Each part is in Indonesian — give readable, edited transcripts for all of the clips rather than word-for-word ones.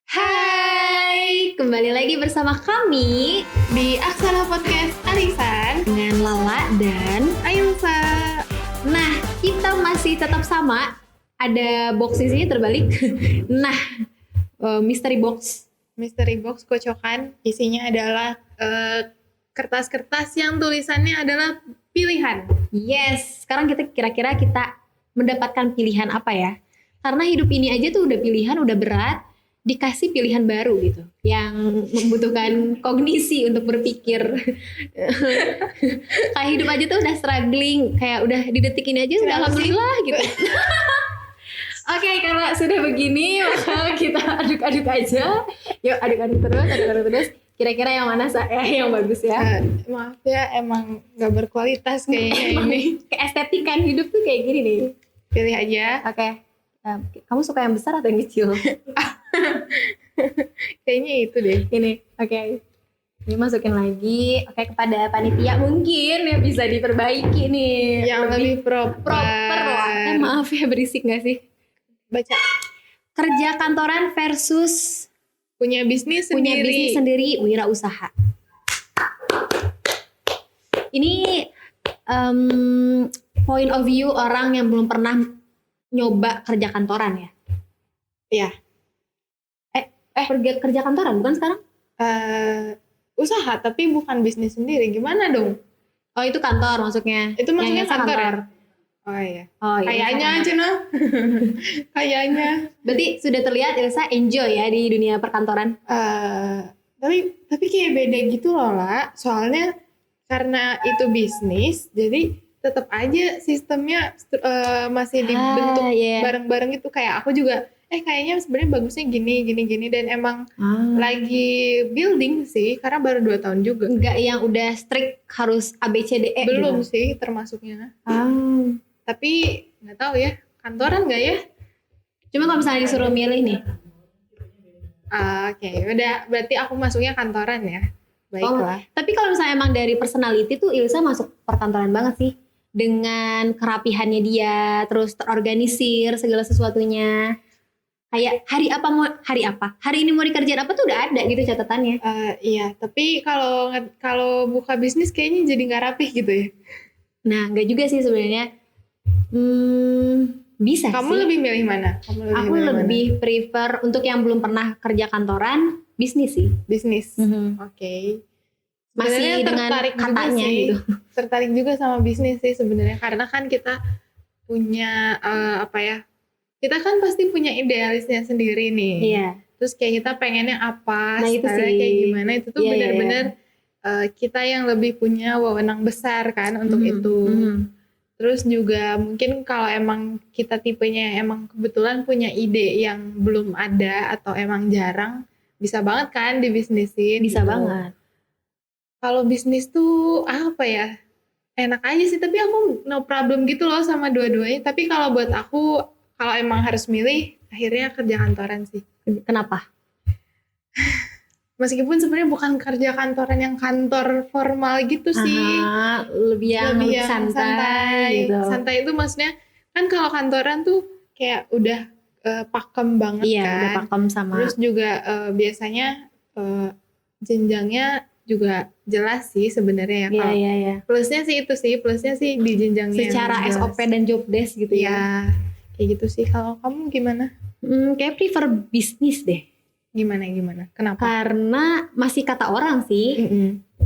Hai, kembali lagi bersama kami di Aksara Podcast Arisan dengan Lala dan Ayusa. Nah, kita masih tetap sama. Ada box di sini terbalik. Nah, mystery box. Mystery box kocokan isinya adalah kertas-kertas yang tulisannya adalah pilihan. Yes, sekarang kita kira-kira kita mendapatkan pilihan apa ya? Karena hidup ini aja tuh udah pilihan, udah berat. Dikasih pilihan baru gitu yang membutuhkan kognisi untuk berpikir. Kayak hidup aja tuh udah struggling, kayak udah di detik ini aja udah alhamdulillah gitu. Oke, kalau sudah begini maka kita aduk-aduk aja. Yuk aduk-aduk terus. Kira-kira yang mana yang bagus ya? Maaf ya, emang gak berkualitas kayaknya ini. Keestetikan hidup tuh kayak gini nih. Pilih aja. Oke. Kamu suka yang besar atau yang kecil? Kayaknya itu deh. Ini, oke. Ini masukin lagi. Oke, kepada panitia mungkin ya bisa diperbaiki nih. Yang lebih proper. Proper lah. Maaf ya, berisik gak sih? Baca. Kerja kantoran versus Punya bisnis punya sendiri. bisnis sendiri, wirausaha. Ini point of view orang yang belum pernah nyoba kerja kantoran ya? Iya. Kerja kantoran bukan sekarang? Usaha tapi bukan bisnis sendiri. Gimana dong? Oh, itu kantor maksudnya. Itu maksudnya Yang kantor ya? Oh iya. Oh iya. Kayaknya aja noh. Kayaknya. Berarti sudah terlihat Ilsa enjoy ya di dunia perkantoran. Tapi kayak beda gitu loh lah. Soalnya karena itu bisnis, jadi tetap aja sistemnya masih dibentuk yeah. bareng-bareng itu. Kayak aku juga kayaknya sebenarnya bagusnya gini dan emang lagi building sih karena baru 2 tahun juga. Enggak yang udah strict harus ABCDE Belum gitu. sih termasuknya. Tapi nggak tahu ya, kantoran nggak ya? Cuma kalau misalnya disuruh milih nih. Oke, udah berarti aku masuknya kantoran ya. Baiklah. Tapi kalau misalnya emang dari personality tuh Ilsa masuk perkantoran banget sih. Dengan kerapihannya dia, terus terorganisir segala sesuatunya. Kayak hari ini mau dikerjain apa tuh udah ada gitu catatannya. Iya, tapi kalau buka bisnis kayaknya jadi nggak rapih gitu ya. Nah, nggak juga sih sebenarnya. Bisa Kamu sih. lebih milih mana? Aku lebih prefer untuk yang belum pernah kerja kantoran, bisnis sih. Bisnis. Oke. Masih dengan katanya sih, gitu. Tertarik juga sama bisnis sih sebenarnya karena kan kita punya kita kan pasti punya idealisnya sendiri nih. Iya. Terus kayak kita pengennya apa, nah, itu sih. Kayak gimana itu tuh benar-benar kita yang lebih punya wewenang besar kan untuk itu. Terus juga mungkin kalau emang kita tipenya emang kebetulan punya ide yang belum ada atau emang jarang, bisa banget kan dibisnisin. Bisa gitu. banget. Kalau bisnis tuh apa ya? Enak aja sih, tapi aku no problem gitu loh sama dua-duanya. Tapi kalau buat aku, kalau emang harus milih, akhirnya kerja kantoran sih. Kenapa? Meskipun sebenarnya bukan kerja kantoran yang kantor formal gitu sih. Lebih yang santai gitu. Santai itu maksudnya kan kalau kantoran tuh kayak udah pakem banget kan. Iya, udah pakem sama. Terus juga biasanya jenjangnya juga jelas sih sebenarnya ya. Iya. Plusnya sih itu sih, di jenjangnya. Secara SOP dan job desk gitu ya. Kayak gitu sih. Kalau kamu gimana? Kayak prefer bisnis deh. Gimana? Kenapa? Karena masih kata orang sih,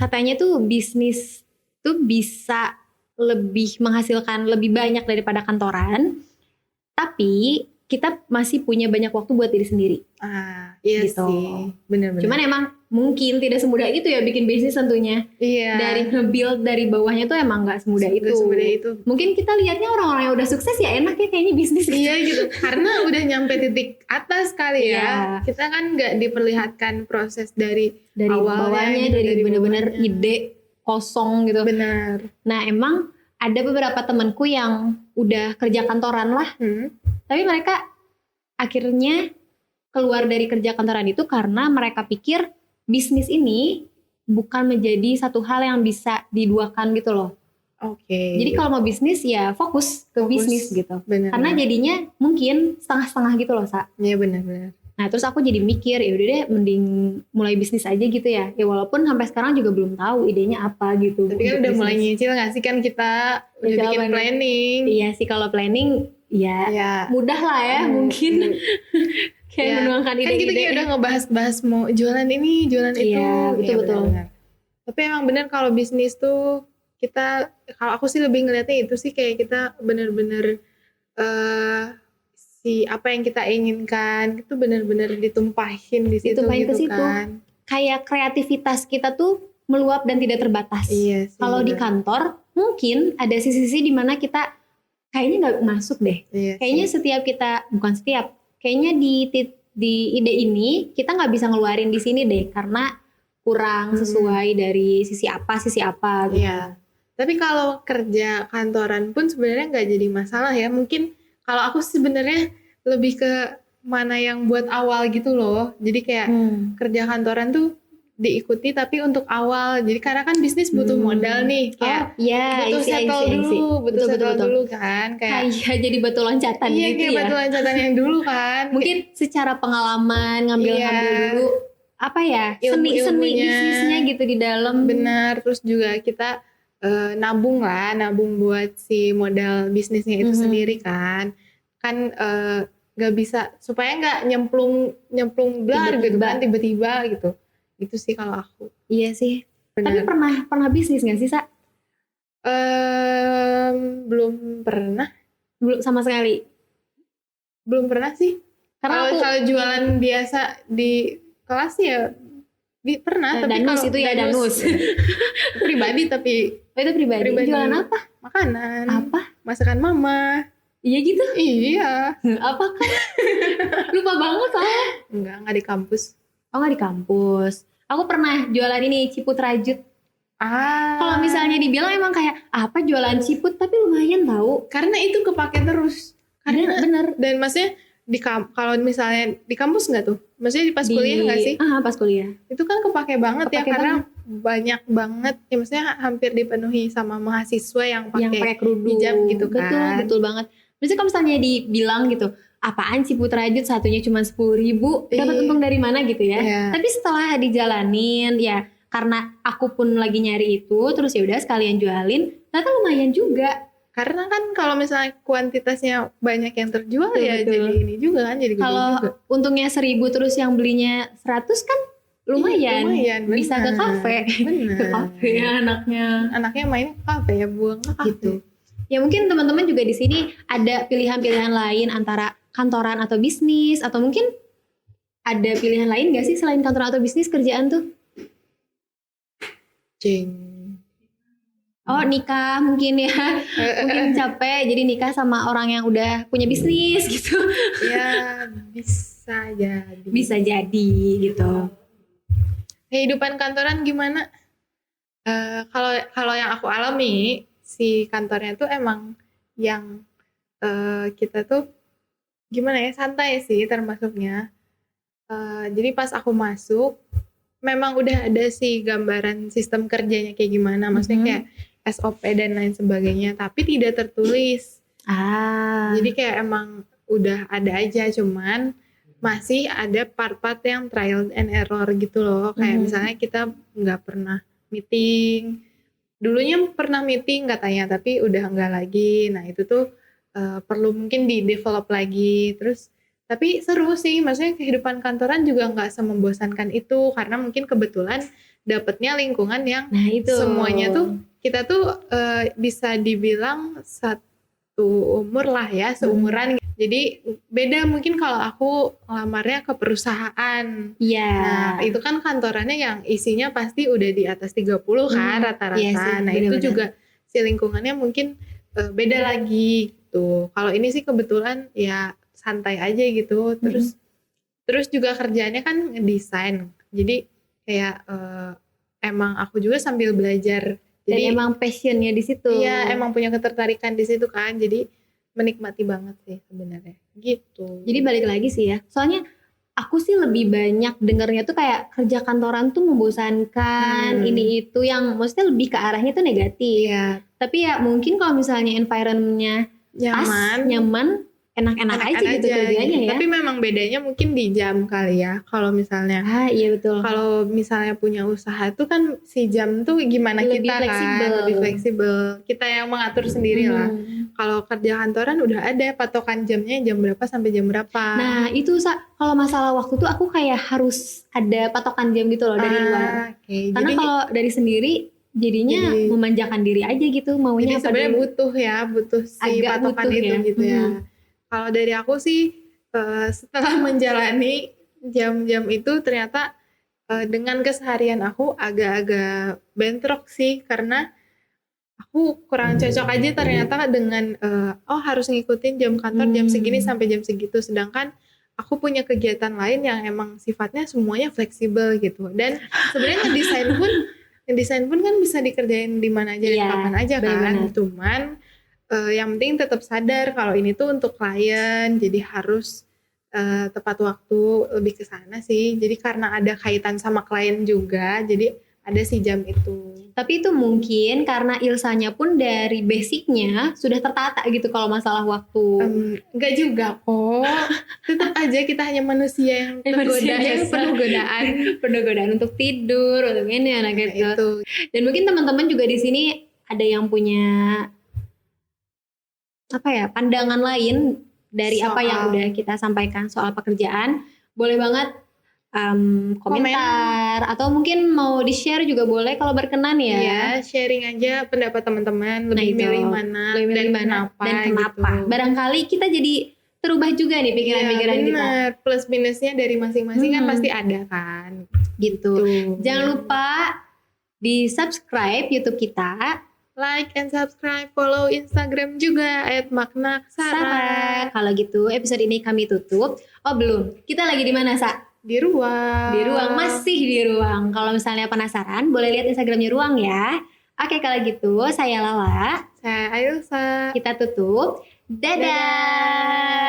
katanya tuh bisnis tuh bisa lebih menghasilkan lebih banyak daripada kantoran, tapi kita masih punya banyak waktu buat diri sendiri. Iya gitu. sih, benar-benar. Cuman emang mungkin tidak semudah itu ya bikin bisnis tentunya. Iya. Dari nge-build dari bawahnya tuh emang nggak semudah itu. Mungkin kita lihatnya orang-orang yang udah sukses ya enak ya kayaknya bisnis. Iya gitu. Karena udah nyampe titik atas kali ya. Kita kan nggak diperlihatkan proses dari awalnya, gitu, dari bener-bener ide kosong gitu. Benar. Nah emang ada beberapa temanku yang udah kerja kantoran lah, tapi mereka akhirnya keluar dari kerja kantoran itu karena mereka pikir bisnis ini bukan menjadi satu hal yang bisa diduakan gitu loh. Oke. Jadi kalau mau bisnis ya fokus ke bisnis gitu. Bener, karena jadinya mungkin setengah-setengah gitu loh, Sa. Iya benar-benar. Nah terus aku jadi mikir ya udah deh mending mulai bisnis aja gitu ya. Ya walaupun sampai sekarang juga belum tahu idenya apa gitu. Tapi kan udah mulai nyicil gak sih, kan kita udah bikin planning. Iya sih, kalau planning ya mudah lah ya mungkin. Kayak menuangkan ide-ide. Kan kita kayak udah ngebahas mau jualan ini, jualan itu. Iya betul-betul. Tapi emang bener kalau bisnis tuh kita, kalau aku sih lebih ngeliatnya itu sih kayak kita bener-bener si apa yang kita inginkan itu bener-bener ditumpahin di situ gitu kan. Kayak kreativitas kita tuh meluap dan tidak terbatas. Iya sih, kalau di kantor mungkin ada sisi-sisi di mana kita kayaknya nggak masuk deh. Iya kayaknya sih. Kayaknya di ide ini kita nggak bisa ngeluarin di sini deh karena kurang sesuai dari sisi apa gitu. Iya. Tapi kalau kerja kantoran pun sebenarnya nggak jadi masalah ya. Mungkin kalau aku sebenarnya lebih ke mana yang buat awal gitu loh. Jadi kayak kerja kantoran tuh diikuti tapi untuk awal. Jadi karena kan bisnis butuh modal nih, kayak butuh settle dulu kan, kayak jadi batu loncatan gitu kayak ya. batu loncatan yang dulu kan. Mungkin secara pengalaman ngambil dulu apa ya, seni bisnisnya gitu di dalam. Benar, terus juga kita nabung buat si modal bisnisnya itu sendiri kan nggak bisa supaya nggak nyemplung blar gitu kan tiba-tiba gitu. Itu sih kalau aku. Iya sih. Bener. Tapi pernah bisnis nggak sih, Sa? Belum pernah. Belum sama sekali. Belum pernah sih. Karena kalau jualan biasa di kelas ya pernah. Tapi danus itu ya danus. Pribadi tapi. Itu pribadi. Jualan apa? Makanan. Apa? Masakan mama. Iya gitu? Iya. Apa kan? Lupa banget soalnya. Enggak di kampus. Oh, nggak di kampus. Aku pernah jualan ini ciput rajut. Kalau misalnya dibilang emang kayak apa jualan ciput, tapi lumayan tahu. Karena itu kepake terus. Karena bener. Dan maksudnya kalau misalnya di kampus nggak tuh? Maksudnya pas kuliah nggak sih? Pas kuliah. Itu kan kepake banget karena banyak banget. Ya maksudnya hampir dipenuhi sama mahasiswa yang pakai kerudung, hijab gitu kan. Betul banget. Maksudnya kalau misalnya dibilang gitu, apaan ciput rajut satunya cuma 10.000, dapat untung dari mana gitu ya. Tapi setelah dijalanin ya, karena aku pun lagi nyari itu, terus ya udah sekalian jualin, ternyata lumayan juga. Karena kan kalau misalnya kuantitasnya banyak yang terjual ya jadi ini juga kan, jadi gede juga. Kalau untungnya 1.000 terus yang belinya 100 kan lumayan bisa ke kafe. Ke kafe anaknya main ke kafe ya, buang ke kafe. Gitu. Ya mungkin teman-teman juga di sini ada pilihan-pilihan lain antara kantoran atau bisnis, atau mungkin ada pilihan lain gak sih selain kantoran atau bisnis kerjaan tuh? Oh, nikah mungkin ya. Mungkin capek jadi nikah sama orang yang udah punya bisnis gitu. Ya bisa jadi gitu. Kehidupan kantoran gimana? Kalau yang aku alami, si kantornya tuh emang yang kita tuh gimana ya, santai sih termasuknya. Jadi pas aku masuk memang udah ada sih gambaran sistem kerjanya kayak gimana, maksudnya kayak SOP dan lain sebagainya, tapi tidak tertulis. Jadi kayak emang udah ada aja, cuman masih ada part-part yang trial and error gitu loh. Kayak misalnya kita nggak pernah meeting, dulunya pernah meeting katanya tapi udah nggak lagi. Nah itu tuh perlu mungkin di develop lagi. Terus tapi seru sih, maksudnya kehidupan kantoran juga nggak semembosankan itu, karena mungkin kebetulan dapetnya lingkungan yang semuanya tuh kita tuh bisa dibilang satu umur lah ya, seumuran. Jadi beda mungkin kalau aku ngelamarnya ke perusahaan. Nah itu kan kantorannya yang isinya pasti udah di atas 30 kan rata-rata. Nah itu juga si lingkungannya mungkin beda lagi gitu. Kalau ini sih kebetulan ya santai aja gitu. Terus juga kerjaannya kan ngedesain. Jadi kayak emang aku juga sambil belajar. Jadi dan emang passionnya di situ. Iya, emang punya ketertarikan di situ kan. Jadi menikmati banget sih sebenarnya gitu. Jadi balik lagi sih ya, soalnya aku sih lebih banyak dengernya tuh kayak kerja kantoran tuh membosankan, ini itu yang maksudnya lebih ke arahnya tuh negatif. Tapi ya mungkin kalau misalnya environmentnya nyaman, enak-enak aja gitu kerjanya ya. Tapi memang bedanya mungkin di jam kali ya. Kalau misalnya iya betul. Kalau misalnya punya usaha tuh kan si jam tuh gimana Lebih kita fleksibel. kan lebih fleksibel. Kita yang mengatur sendiri lah. Kalau kerja kantoran udah ada patokan jamnya jam berapa sampai jam berapa. Nah itu kalau masalah waktu tuh aku kayak harus ada patokan jam gitu loh dari luar. Karena kalau dari sendiri jadinya memanjakan diri aja gitu, maunya jadi sebenarnya butuh si agak patokan butuh itu ya. gitu ya. Kalau dari aku sih setelah menjalani jam-jam itu ternyata dengan keseharian aku agak-agak bentrok sih, karena aku kurang cocok aja ternyata dengan harus ngikutin jam kantor jam segini sampai jam segitu, sedangkan aku punya kegiatan lain yang emang sifatnya semuanya fleksibel gitu. Dan sebenarnya ngedesain pun kan bisa dikerjain di mana aja dan kapan aja kan. Cuman yang penting tetap sadar kalau ini tuh untuk klien, jadi harus tepat waktu, lebih ke sana sih. Jadi karena ada kaitan sama klien juga, jadi ada si jam itu. Tapi itu mungkin karena Ilsanya pun dari basicnya sudah tertata gitu kalau masalah waktu. Enggak juga kok. Tetap aja kita hanya manusia yang tergoda, yang penuh godaan. Penuh godaan untuk tidur, untuk ini anak gitu. Dan mungkin teman-teman juga di sini ada yang punya pandangan lain dari apa yang udah kita sampaikan soal pekerjaan. Boleh banget komentar atau mungkin mau di-share juga boleh kalau berkenan ya. Iya, sharing aja pendapat teman-teman, lebih milih mana dan kenapa. Gitu. Barangkali kita jadi terubah juga nih pikiran-pikiran kita. Plus minusnya dari masing-masing kan pasti ada kan. Gitu. Jangan lupa di-subscribe YouTube kita, like and subscribe, follow Instagram juga @makna_sara. Kalau gitu episode ini kami tutup. Oh belum, kita lagi di mana Sa? Di ruang. Masih di ruang. Kalau misalnya penasaran boleh lihat Instagramnya ruang ya. Oke kalau gitu saya Lala, saya Ailsa. kita tutup. Dadah.